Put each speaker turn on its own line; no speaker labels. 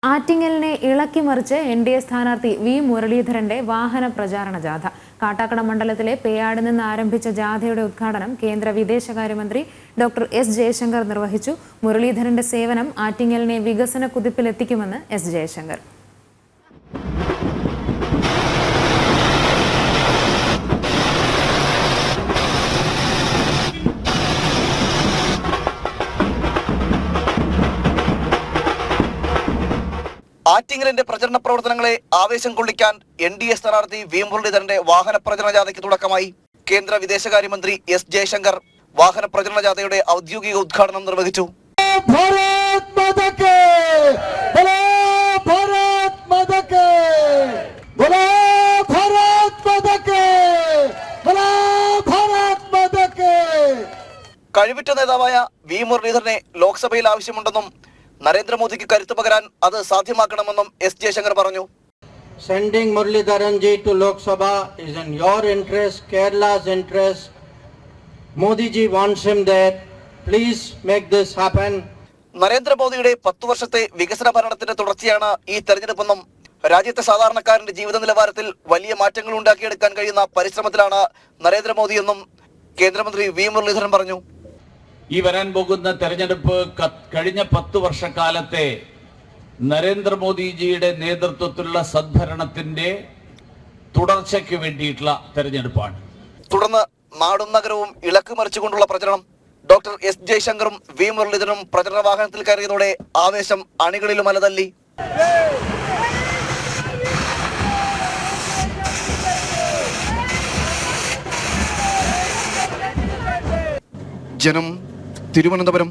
ആറ്റിങ്ങലിനെ ഇളക്കിമറിച്ച് NDA സ്ഥാനാർത്ഥി V മുരളീധരന്റെ വാഹന പ്രചാരണ ജാഥ. കാട്ടാക്കട മണ്ഡലത്തിലെ പേയാട് നിന്ന് ആരംഭിച്ച ജാഥയുടെ ഉദ്ഘാടനം കേന്ദ്ര വിദേശകാര്യമന്ത്രി ഡോക്ടർ എസ് ജയശങ്കർ നിർവഹിച്ചു. മുരളീധരന്റെ സേവനം ആറ്റിങ്ങലിനെ വികസന കുതിപ്പിലെത്തിക്കുമെന്ന് എസ് ജയശങ്കർ.
ആറ്റിങ്ങലിന്റെ പ്രചരണ പ്രവർത്തനങ്ങളെ ആവേശം കൊള്ളിക്കാൻ എൻ.ഡി.എ സ്ഥാനാർത്ഥി വി മുരളീധരന്റെ വാഹന പ്രചരണ ജാഥയ്ക്ക് തുടക്കമായി. കേന്ദ്ര വിദേശകാര്യമന്ത്രി എസ് ജയശങ്കർ വാഹന പ്രചരണ ജാഥയുടെ ഔദ്യോഗിക ഉദ്ഘാടനം നിർവഹിച്ചു. കഴിവുറ്റ നേതാവായ വി മുരളീധരനെ ലോക്സഭയിൽ ആവശ്യമുണ്ടെന്നും നരേന്ദ്രമോദിക്ക് കരുത്തു പകരാൻ അത് സാധ്യമാക്കണമെന്നും എസ് ജയശങ്കർ പറഞ്ഞു.
Sending Muralidharan ji to Lok Sabha is in your interest, Kerala's interest. Modi ji wants him there. Please make this happen.
നരേന്ദ്രമോദിയുടെ 10 വർഷത്തെ വികസന ഭരണത്തിന്റെ തുടർച്ചയാണ് ഈ തെരഞ്ഞെടുപ്പെന്നും രാജ്യത്തെ സാധാരണക്കാരന്റെ ജീവിത നിലവാരത്തിൽ വലിയ മാറ്റങ്ങൾ ഉണ്ടാക്കിയെടുക്കാൻ കഴിയുന്ന പരിശ്രമത്തിലാണ് നരേന്ദ്രമോദിയെന്നും കേന്ദ്രമന്ത്രി വി മുരളീധരൻ പറഞ്ഞു.
ഈ വരാൻ പോകുന്ന തെരഞ്ഞെടുപ്പ് കഴിഞ്ഞ 10 വർഷക്കാലത്തെ നരേന്ദ്രമോദിജിയുടെ നേതൃത്വത്തിലുള്ള സദ്ഭരണത്തിന്റെ തുടർച്ചയ്ക്ക് വേണ്ടിയിട്ടുള്ള തെരഞ്ഞെടുപ്പാണ്.
തുടർന്ന് നാടും നഗരവും ഇളക്കുമറിച്ചുകൊണ്ടുള്ള പ്രചരണം. ഡോക്ടർ എസ് ജയശങ്കറും വി മുരളീധരനും പ്രചരണ വാഹനത്തിൽ കയറിയതോടെ ആവേശം അണികളിലും അലതല്ലി. ജനം, തിരുവനന്തപുരം.